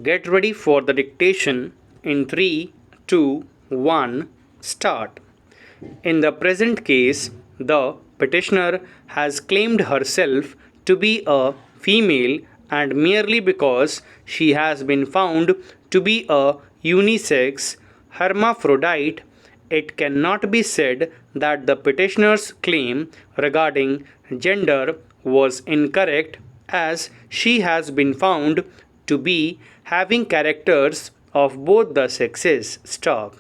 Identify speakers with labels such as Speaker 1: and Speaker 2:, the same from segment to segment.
Speaker 1: Get ready for the dictation in 3, 2, 1, start. In the present case, the petitioner has claimed herself to be a female, and merely because she has been found to be a unisex hermaphrodite, it cannot be said that the petitioner's claim regarding gender was incorrect, as she has been found to be having characters of both the sexes. Stop.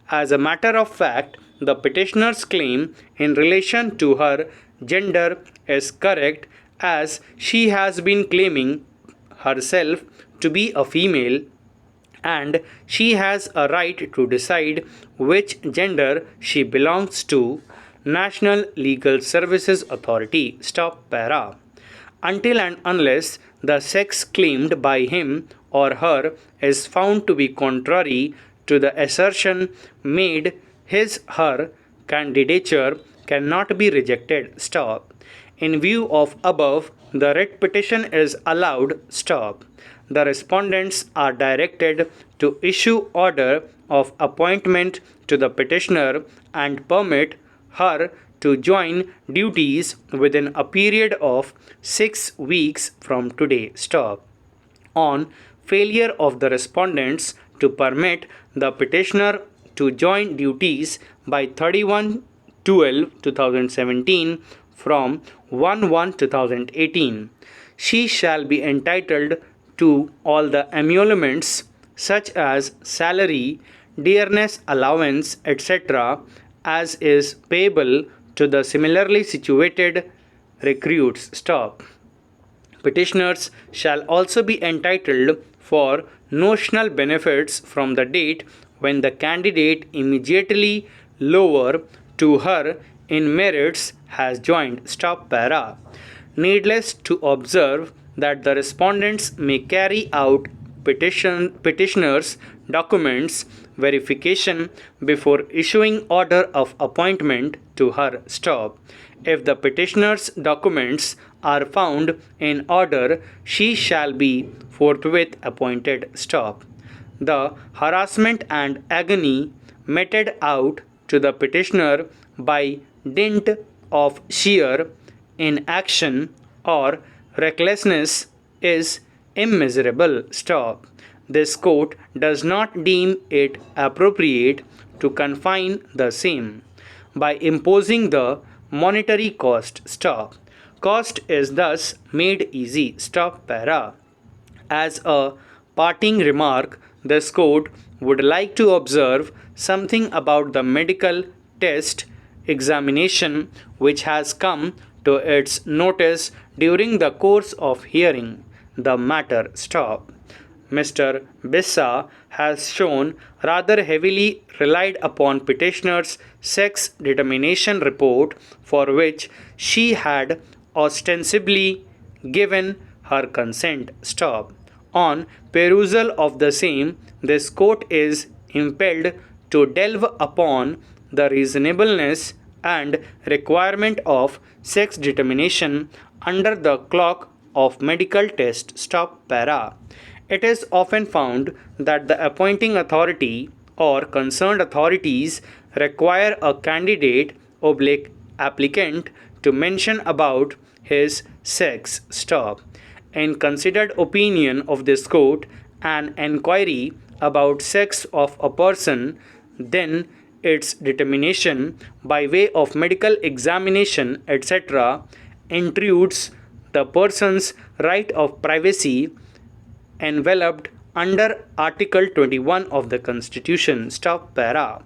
Speaker 1: As a matter of fact, the petitioner's claim in relation to her gender is correct, as she has been claiming herself to be a female, and she has a right to decide which gender she belongs to. National Legal Services Authority. Stop para. Until and unless the sex claimed by him or her is found to be contrary to the assertion made, his her candidature cannot be rejected. Stop. In view of above, the writ petition is allowed. Stop. The respondents are directed to issue order of appointment to the petitioner and permit her to join duties within a period of 6 weeks from today. Stop. On failure of the respondents to permit the petitioner to join duties by 31/12/2017 from 1/1/2018, she shall be entitled to all the emoluments such as salary, dearness allowance, etc., as is payable to the similarly situated recruits. Stop. Petitioners shall also be entitled for notional benefits from the date when the candidate immediately lower to her in merits has joined. Stop para. Needless to observe that the respondents may carry out petitioner's documents verification before issuing order of appointment to her. Stop. If the petitioner's documents are found in order, she shall be forthwith appointed. Stop. The harassment and agony meted out to the petitioner by dint of sheer inaction or recklessness is immeasurable. Stop. This court does not deem it appropriate to confine the same by imposing the monetary cost. Stop. Cost is thus made easy. Stop para. As a parting remark, this court would like to observe something about the medical test examination which has come to its notice during the course of hearing the matter. Stop. Mr. Bissa has shown rather heavily relied upon petitioner's sex determination report, for which she had ostensibly given her consent. Stop. On perusal of the same, this court is impelled to delve upon the reasonableness and requirement of sex determination under the clock of medical test. Stop para. It is often found that the appointing authority or concerned authorities require a candidate oblique applicant to mention about his sex. Stop. In considered opinion of this court, an enquiry about sex of a person, then its determination by way of medical examination, etc., intrudes the person's right of privacy enveloped under Article 21 of the Constitution. Stop para.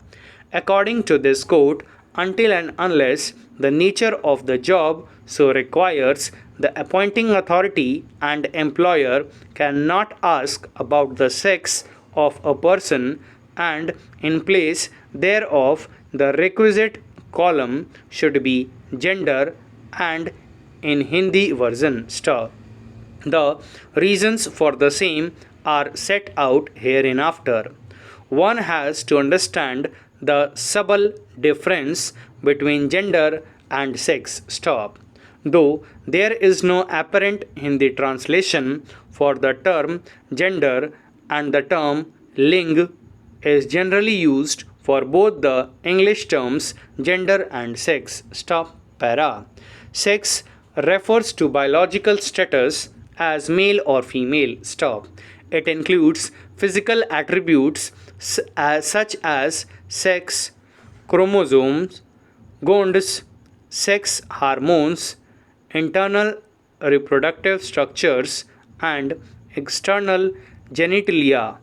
Speaker 1: According to this court, until and unless the nature of the job so requires, the appointing authority and employer cannot ask about the sex of a person, and in place thereof the requisite column should be gender, and in Hindi version. Stop. The reasons for the same are set out hereinafter. One has to understand the subtle difference between gender and sex. Stop. Though there is no apparent Hindi translation for the term gender and the term ling is generally used for both the English terms gender and sex. Stop. Para. Sex refers to biological status as male or female. Stop. It includes physical attributes such as sex, chromosomes, gonads, sex hormones, internal reproductive structures, and external genitalia.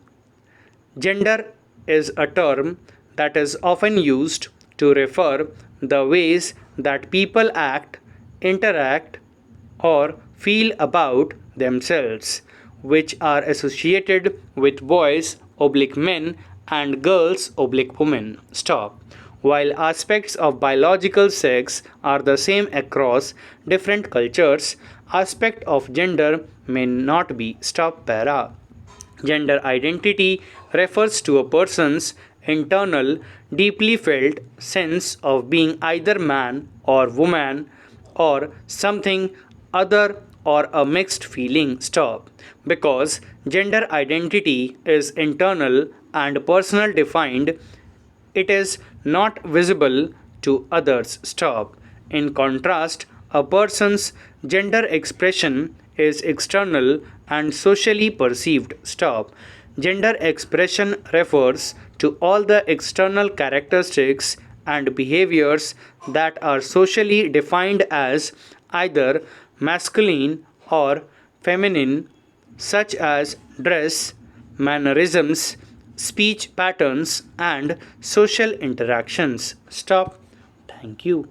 Speaker 1: Gender is a term that is often used to refer the ways that people act, interact, or feel about themselves, which are associated with boys oblique men and girls oblique women. Stop. While aspects of biological sex are the same across different cultures, aspect of gender may not be. Stop. Para. Gender identity refers to a person's internal, deeply felt sense of being either man or woman or something other or a mixed feeling. Stop. Because gender identity is internal and personal defined, it is not visible to others. Stop. In contrast, a person's gender expression is external and socially perceived. Stop. Gender expression refers to all the external characteristics and behaviors that are socially defined as either masculine or feminine, such as dress, mannerisms, speech patterns, and social interactions. Stop. Thank you.